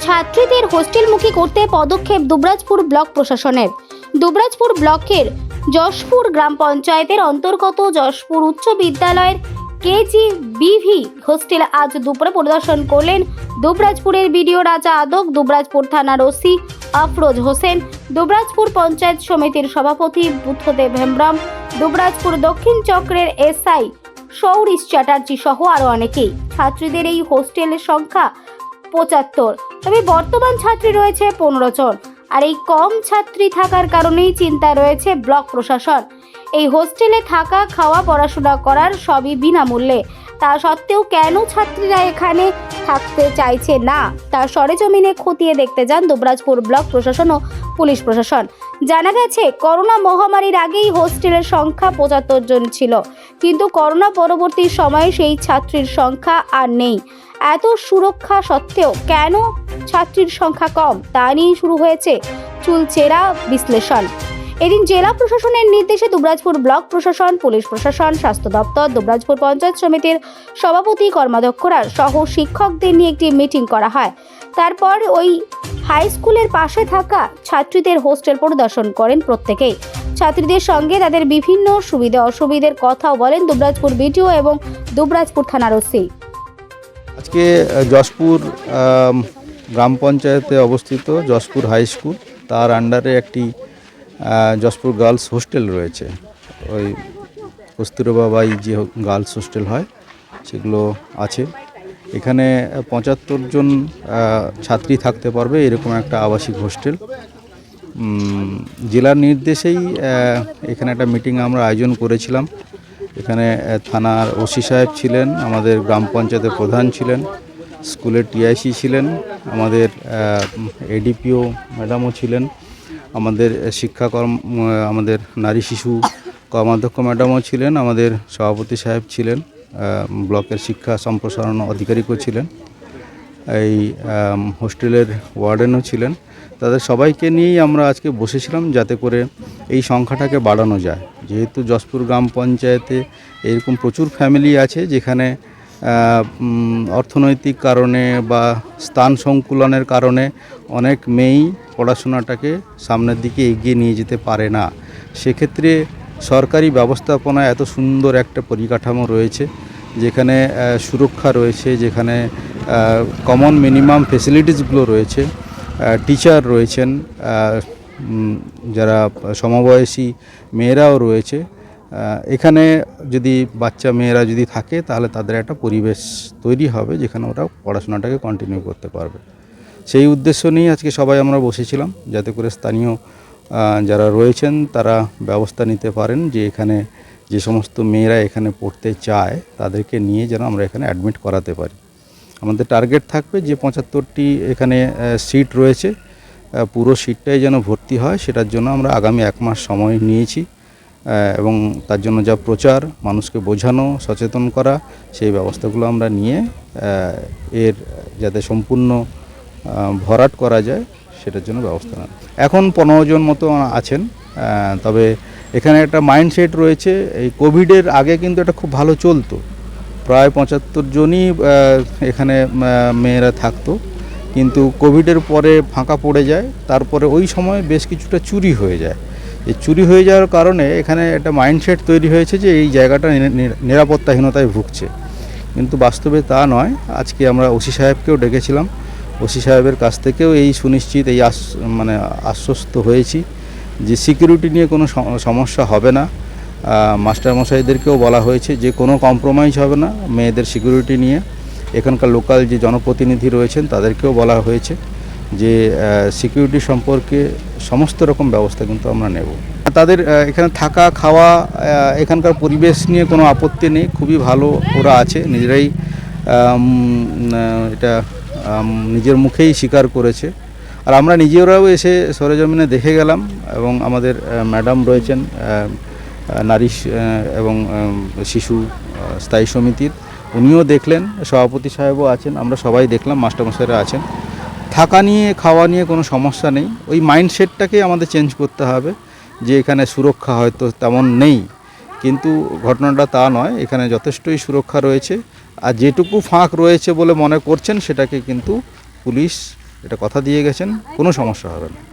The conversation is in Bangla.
ছাত্রীদের হোস্টেলমুখী করতে পদক্ষেপ দুবরাজপুর ব্লক প্রশাসনের। দুবরাজপুর ব্লকের যশপুর গ্রাম পঞ্চায়েতের অন্তর্গত যশপুর উচ্চ বিদ্যালয়ের কেজিবিভি হোস্টেল আজ দুপুরে পরিদর্শন করলেন দুবরাজপুরের বিডিও রাজা আদক, দুবরাজপুর থানার ওসি আফরোজ হোসেন, দুবরাজপুর পঞ্চায়েত সমিতির সভাপতি বুদ্ধদেব হেমব্রম, দুবরাজপুর দক্ষিণ চক্রের এসআই সৌরিশ চ্যাটার্জি সহ আরও অনেকেই। ছাত্রীদের এই হোস্টেলের সংখ্যা ৭৫, তবে বর্তমান ছাত্রী রয়েছে ১৫ জন। আর এই কম ছাত্রী থাকার কারণেই চিন্তায় রয়েছে ব্লক প্রশাসন। এই হোস্টেলে থাকা, খাওয়া, পড়াশোনা করার সবই বিনামূল্যে। তা সত্ত্বেও কেন ছাত্রীরা এখানে থাকতে চাইছে না তা সরেজমিনে খতিয়ে দেখতে যান দুবরাজপুর ব্লক প্রশাসন ও পুলিশ প্রশাসন। জানা গেছে, করোনা মহামারীর আগেই হোস্টেলের সংখ্যা ৭৫ জন ছিল, কিন্তু করোনা পরবর্তী সময়ে সেই ছাত্রীর সংখ্যা আর নেই। এত সুরক্ষা সত্ত্বেও কেন ছাত্রীর সংখ্যা কম তা নিয়ে শুরু হয়েছে চুলচেরা বিশ্লেষণ। এদিন জেলা প্রশাসনের নির্দেশে দুবরাজপুর ব্লক প্রশাসন, পুলিশ প্রশাসন, স্বাস্থ্য দপ্তর, দুবরাজপুর পঞ্চায়েত সমিতির সভাপতি, কর্মাধ্যক্ষরা সহ শিক্ষকদের নিয়ে একটি মিটিং করা হয়। তারপর ওই হাই স্কুলের পাশে থাকা ছাত্রীদের হোস্টেল পরিদর্শন করেন প্রত্যেকেই। ছাত্রীদের সঙ্গে তাদের বিভিন্ন সুবিধা অসুবিধার কথাও বলেন দুবরাজপুর বিডিও এবং দুবরাজপুর থানার ওসি। আজকে যশপুর গ্রাম পঞ্চায়েতে অবস্থিত যশপুর হাই স্কুল, তার আন্ডারে একটি যশপুর গার্লস হোস্টেল রয়েছে। ওই কস্তুরবা বাই যে গার্লস হোস্টেল হয় সেগুলো আছে। এখানে ৭৫ জন ছাত্রী থাকতে পারবে, এরকম একটা আবাসিক হোস্টেল। জেলার নির্দেশেই এখানে একটা মিটিং আমরা আয়োজন করেছিলাম। এখানে থানার ওসি সাহেব ছিলেন, আমাদের গ্রাম পঞ্চায়েতের প্রধান ছিলেন, স্কুলের টিআইসি ছিলেন, আমাদের এডিপিও ম্যাডামও ছিলেন, আমাদের আমাদের নারী শিশু কর্মাধ্যক্ষ ম্যাডামও ছিলেন, আমাদের সভাপতি সাহেব ছিলেন, ব্লকের শিক্ষা সম্প্রসারণ আধিকারিকও ছিলেন, এই হোস্টেলের ওয়ার্ডেনও ছিলেন। তাদের সবাইকে নিয়েই আমরা আজকে বসেছিলাম যাতে করে এই সংখ্যাটাকে বাড়ানো যায়। যেহেতু যশপুর গ্রাম পঞ্চায়েতে এরকম প্রচুর ফ্যামিলি আছে যেখানে অর্থনৈতিক কারণে বা স্থান সংকুলনের কারণে অনেক মেয়েই পড়াশোনাটাকে সামনের দিকে এগিয়ে নিয়ে যেতে পারে না। সেক্ষেত্রে সরকারি ব্যবস্থাপনায় এত সুন্দর একটা পরিকাঠামো রয়েছে, যেখানে সুরক্ষা রয়েছে, যেখানে কমন মিনিমাম ফেসিলিটিসগুলো রয়েছে, টিচার রয়েছেন, যারা সমবয়সী মেয়েরাও রয়েছে। এখানে যদি বাচ্চা মেয়েরা যদি থাকে তাহলে তাদের একটা পরিবেশ তৈরি হবে যেখানে ওরা পড়াশোনাটাকে কন্টিনিউ করতে পারবে। সেই উদ্দেশ্য নিয়ে আজকে সবাই আমরা বসেছিলাম যাতে করে স্থানীয় যারা রয়েছেন তারা ব্যবস্থা নিতে পারেন যে এখানে যে সমস্ত মেয়েরা এখানে পড়তে চায় তাদেরকে নিয়ে যেন আমরা এখানে অ্যাডমিট করাতে পারি। আমাদের টার্গেট থাকবে যে ৭৫টি এখানে সিট রয়েছে, পুরো সিটটাই যেন ভর্তি হয়, সেটার জন্য আমরা আগামী ১ মাস সময় নিয়েছি এবং তার জন্য যা প্রচার, মানুষকে বোঝানো, সচেতন করা, সেই ব্যবস্থাগুলো আমরা নিয়ে এর যাতে সম্পূর্ণ ভরাট করা যায় সেটার জন্য ব্যবস্থা নেন। এখন ১৫ জন মতো আছেন, তবে এখানে একটা মাইন্ডসেট রয়েছে। এই কোভিডের আগে কিন্তু এটা খুব ভালো চলতো, প্রায় ৭৫ জনই এখানে মেয়েরা থাকতো, কিন্তু কোভিডের পরে ফাঁকা পড়ে যায়। তারপরে ওই সময় বেশ কিছুটা চুরি হয়ে যায়। এই চুরি হয়ে যাওয়ার কারণে এখানে একটা মাইন্ডসেট তৈরি হয়েছে যে এই জায়গাটা নিরাপত্তাহীনতায় ভুগছে, কিন্তু বাস্তবে তা নয়। আজকে আমরা ওসি সাহেবকেও ডেকেছিলাম, ওসি সাহেবের কাছ থেকেও এই সুনিশ্চিত আশ্বস্ত হয়েছি যে সিকিউরিটি নিয়ে কোনো সমস্যা হবে না। মাস্টারমশাইদেরকেও বলা হয়েছে যে কোনো কম্প্রোমাইজ হবে না মেয়েদের সিকিউরিটি নিয়ে। এখানকার লোকাল যে জনপ্রতিনিধি রয়েছেন তাদেরকেও বলা হয়েছে যে সিকিউরিটি সম্পর্কে সমস্ত রকম ব্যবস্থা কিন্তু আমরা নেব। তাদের এখানে থাকা, খাওয়া, এখানকার পরিবেশ নিয়ে কোনো আপত্তি নেই, খুবই ভালো ওরা আছে, নিজেরাই এটা নিজের মুখেই স্বীকার করেছে। আর আমরা নিজেরাও এসে সরেজমিনে দেখে গেলাম এবং আমাদের ম্যাডাম রয়েছেন নারী এবং শিশু স্থায়ী সমিতির, উনিও দেখলেন, সভাপতি সাহেবও আছেন, আমরা সবাই দেখলাম, মাস্টারমশাইরা আছেন। থাকা নিয়ে, খাওয়া নিয়ে কোনো সমস্যা নেই। ওই মাইন্ডসেটটাকে আমাদের চেঞ্জ করতে হবে যে এখানে সুরক্ষা হয়তো তেমন নেই, কিন্তু ঘটনাটা তা নয়, এখানে যথেষ্টই সুরক্ষা রয়েছে। আর যেটুকু ফাঁক রয়েছে বলে মনে করছেন সেটাকে কিন্তু পুলিশ এটা কথা দিয়ে গেছেন, কোনো সমস্যা হবে না।